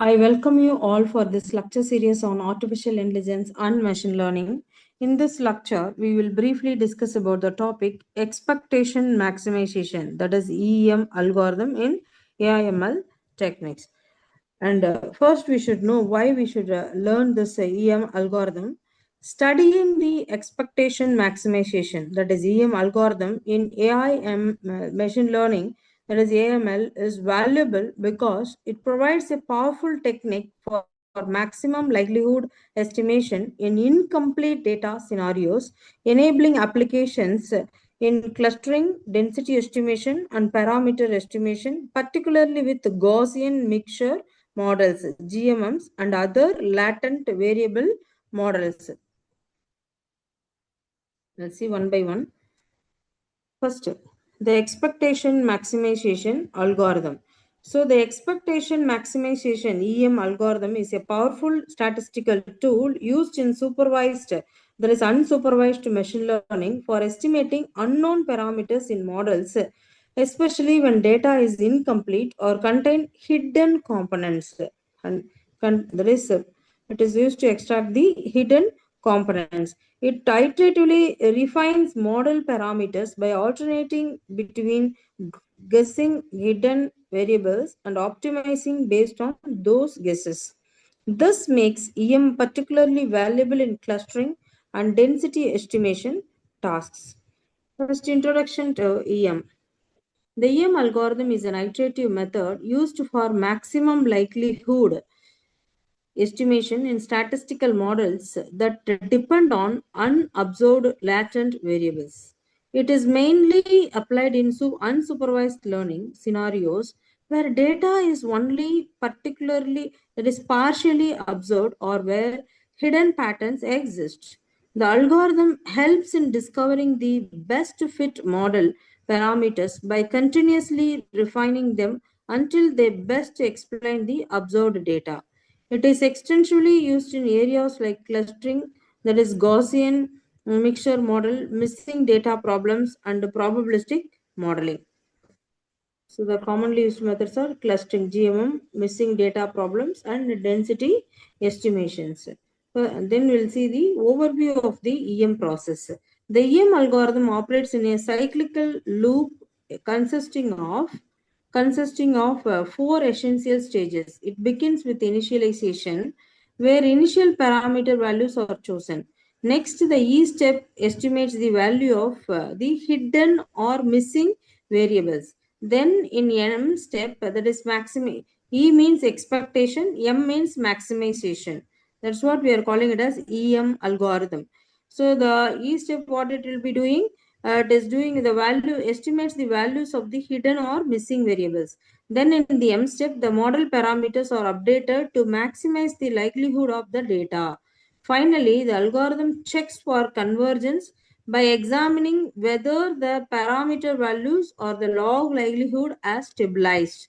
I welcome you all for this lecture series on artificial intelligence and machine learning. In this lecture, we will briefly discuss about the topic expectation maximization, that is EM algorithm in AIML techniques. And first, we should know why we should learn this EM algorithm. Studying the expectation maximization, that is EM algorithm in AIM machine learning, that is AML, is valuable because it provides a powerful technique for maximum likelihood estimation in incomplete data scenarios, enabling applications in clustering, density estimation, and parameter estimation, particularly with Gaussian mixture models, GMMs, and other latent variable models. Let's see one by one. First, the expectation maximization algorithm. So the expectation maximization EM algorithm is a powerful statistical tool used in supervised, that is unsupervised machine learning for estimating unknown parameters in models, especially when data is incomplete or contain hidden components. And that is, it is used to extract the hidden components. It iteratively refines model parameters by alternating between guessing hidden variables and optimizing based on those guesses. This makes EM particularly valuable in clustering and density estimation tasks. First, introduction to EM. The EM algorithm is an iterative method used for maximum likelihood estimation in statistical models that depend on unobserved latent variables. It is mainly applied in unsupervised learning scenarios where data is only particularly, that is partially observed, or where hidden patterns exist. The algorithm helps in discovering the best fit model parameters by continuously refining them until they best explain the observed data. It is extensively used in areas like clustering, that is Gaussian mixture model, missing data problems, and probabilistic modeling. So the commonly used methods are clustering, GMM, missing data problems, and density estimations. And then we'll see the overview of the EM process. The EM algorithm operates in a cyclical loop consisting of four essential stages. It begins with initialization, where initial parameter values are chosen. Next, the E step estimates the value of the hidden or missing variables. Then in M step, that is maximum, E means expectation, M means maximization. That's what we are calling it as EM algorithm. So the E step, what it will be doing? It is doing the value, estimates the values of the hidden or missing variables. Then in the M step, the model parameters are updated to maximize the likelihood of the data. Finally, the algorithm checks for convergence by examining whether the parameter values or the log likelihood are stabilized.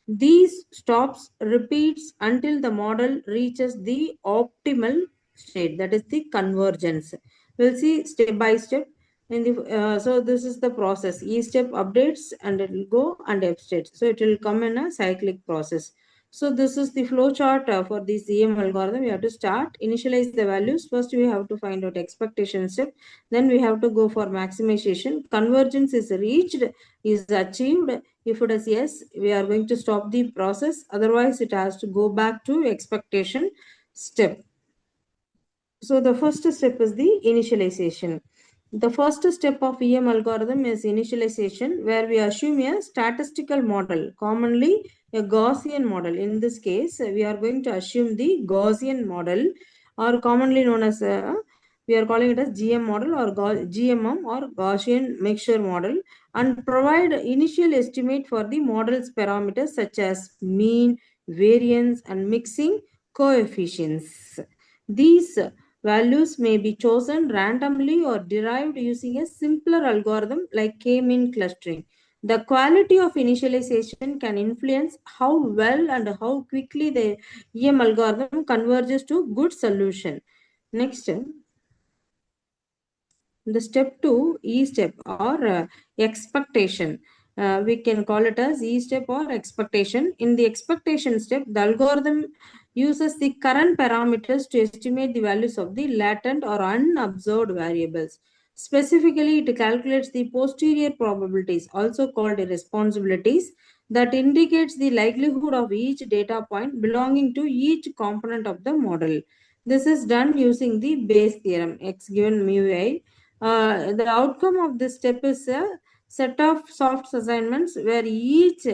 These stops repeats until the model reaches the optimal state, that is the convergence. We'll see step by step. So this is the process. E step updates and it will go and F state. So it will come in a cyclic process. So this is the flow chart for the CM algorithm. We have to start, initialize the values. First, we have to find out expectation step. Then we have to go for maximization. Convergence is reached, is achieved. If it is yes, we are going to stop the process. Otherwise, it has to go back to expectation step. So the first step is the initialization. The first step of EM algorithm is initialization, where we assume a statistical model, commonly a Gaussian model. In this case, we are going to assume the Gaussian model, or commonly known as we are calling it as GM model or GMM or Gaussian mixture model, and provide initial estimate for the model's parameters such as mean, variance, and mixing coefficients. These values may be chosen randomly or derived using a simpler algorithm like k-mean clustering. The quality of initialization can influence how well and how quickly the EM algorithm converges to good solution. Next, the step 2, E step, or expectation. We can call it as E step or expectation. In the expectation step, the algorithm uses the current parameters to estimate the values of the latent or unobserved variables. Specifically, it calculates the posterior probabilities, also called responsibilities, that indicates the likelihood of each data point belonging to each component of the model. This is done using the Bayes theorem, x given mu I. The outcome of this step is a set of soft assignments where each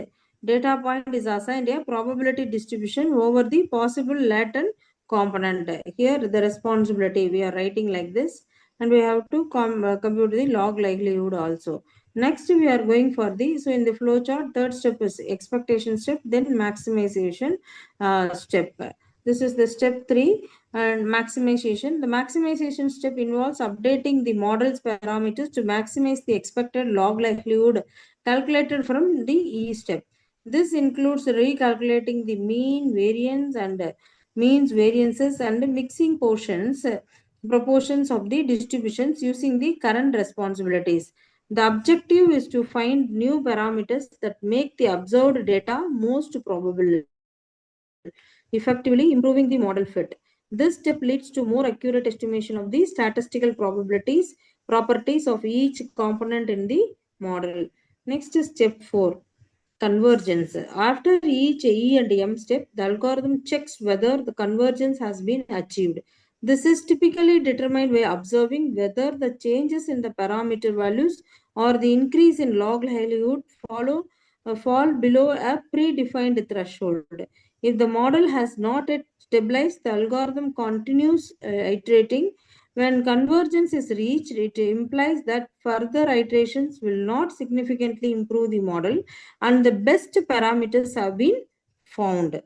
data point is assigned a probability distribution over the possible latent component. Here, the responsibility we are writing like this, and we have to compute the log likelihood also. Next, we are going for the, so in the flow chart, third step is expectation step, then maximization step. This is the step 3 and maximization. The maximization step involves updating the model's parameters to maximize the expected log likelihood calculated from the E step. This includes recalculating the means variances and mixing proportions of the distributions using the current responsibilities. The objective is to find new parameters that make the observed data most probable, effectively improving the model fit. This step leads to more accurate estimation of the statistical properties of each component in the model. Next is step 4. Convergence. After each E and M step, the algorithm checks whether the convergence has been achieved. This is typically determined by observing whether the changes in the parameter values or the increase in log likelihood fall below a predefined threshold. If the model has not yet stabilized, the algorithm continues iterating. When convergence is reached, it implies that further iterations will not significantly improve the model and the best parameters have been found.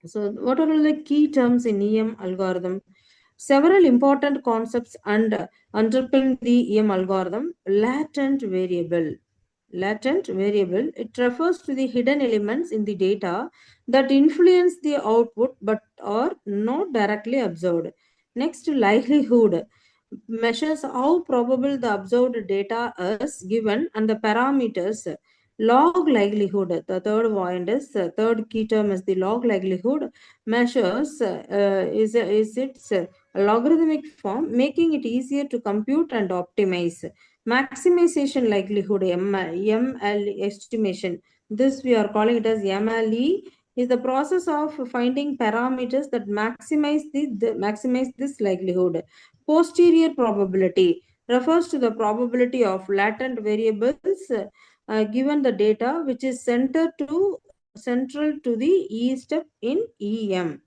So, what are all the key terms in EM algorithm? Several important concepts underpin the EM algorithm. Latent variable, it refers to the hidden elements in the data that influence the output but are not directly observed. Next, likelihood measures how probable the observed data is given and the parameters. Log likelihood, the third point is third key term is the log likelihood measures is its logarithmic form, making it easier to compute and optimize. Maximization likelihood, ML estimation, this we are calling it as MLE, is the process of finding parameters that maximize this likelihood. Posterior probability refers to the probability of latent variables given the data, which is central to the E step in EM.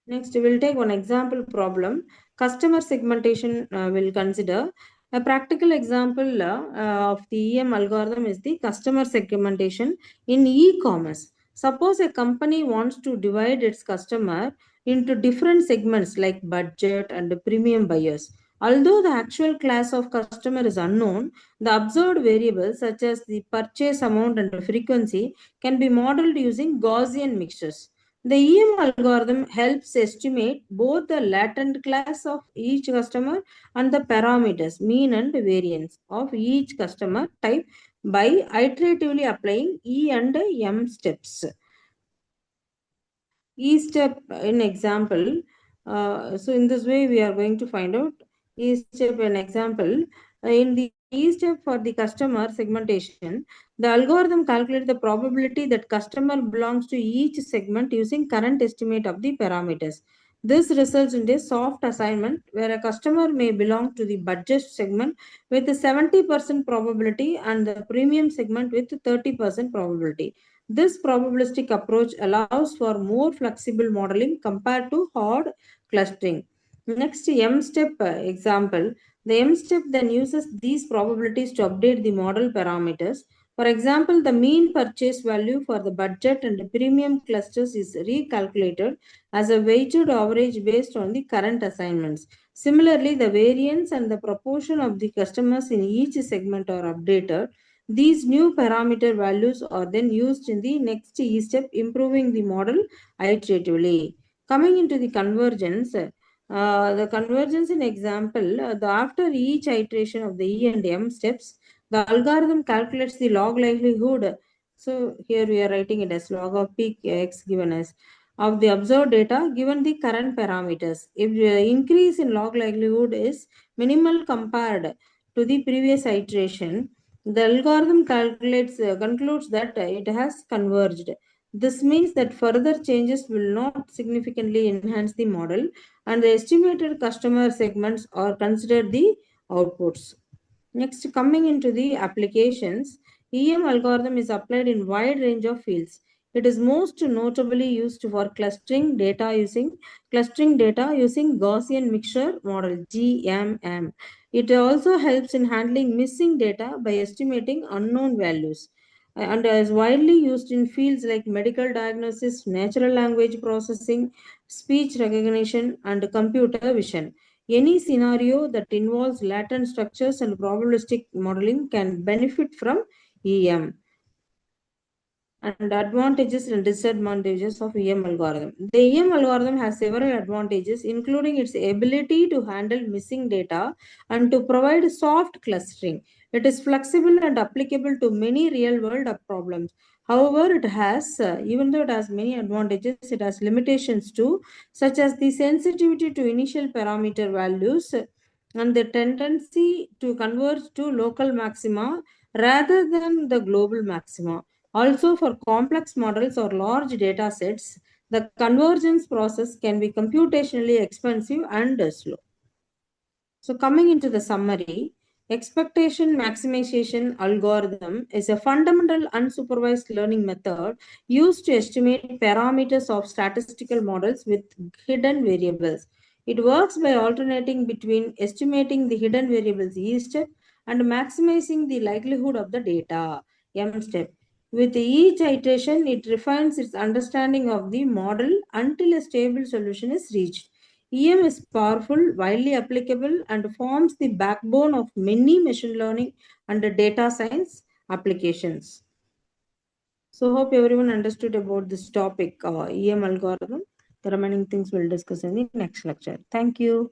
Next, we will take one example problem. Customer segmentation will consider. A practical example of the EM algorithm is the customer segmentation in e-commerce. Suppose a company wants to divide its customer into different segments like budget and premium buyers. Although the actual class of customer is unknown, the observed variables such as the purchase amount and frequency can be modeled using Gaussian mixtures. The EM algorithm helps estimate both the latent class of each customer and the parameters, mean and variance of each customer type by iteratively applying E and M steps. E step in example. So in this way, we are going to find out E step in example. In the E step for the customer segmentation, the algorithm calculates the probability that customer belongs to each segment using current estimate of the parameters. This results in a soft assignment where a customer may belong to the budget segment with a 70% probability and the premium segment with 30% probability. This probabilistic approach allows for more flexible modeling compared to hard clustering. Next, M step example. The M step then uses these probabilities to update the model parameters. For example, the mean purchase value for the budget and premium clusters is recalculated as a weighted average based on the current assignments. Similarly, the variance and the proportion of the customers in each segment are updated. These new parameter values are then used in the next E step, improving the model iteratively. Coming into the convergence, The convergence in example, after each iteration of the E and M steps, the algorithm calculates the log likelihood. So here we are writing it as log of peak x given as of the observed data given the current parameters. If the increase in log likelihood is minimal compared to the previous iteration, the algorithm concludes that it has converged. This means that further changes will not significantly enhance the model, and the estimated customer segments are considered the outputs. Next, coming into the applications, EM algorithm is applied in wide range of fields. It is most notably used for clustering data using Gaussian mixture model GMM. It also helps in handling missing data by estimating unknown values, and is widely used in fields like medical diagnosis, natural language processing, speech recognition, and computer vision. Any scenario that involves latent structures and probabilistic modeling can benefit from EM. And advantages and disadvantages of EM algorithm. The EM algorithm has several advantages, including its ability to handle missing data and to provide soft clustering. It is flexible and applicable to many real-world problems. However, even though it has many advantages, it has limitations too, such as the sensitivity to initial parameter values and the tendency to converge to local maxima rather than the global maxima. Also, for complex models or large data sets, the convergence process can be computationally expensive and slow. So, coming into the summary, expectation maximization algorithm is a fundamental unsupervised learning method used to estimate parameters of statistical models with hidden variables. It works by alternating between estimating the hidden variables E step and maximizing the likelihood of the data M step. With each iteration, it refines its understanding of the model until a stable solution is reached. EM is powerful, widely applicable, and forms the backbone of many machine learning and data science applications. So, hope everyone understood about this topic, EM algorithm. The remaining things we'll discuss in the next lecture. Thank you.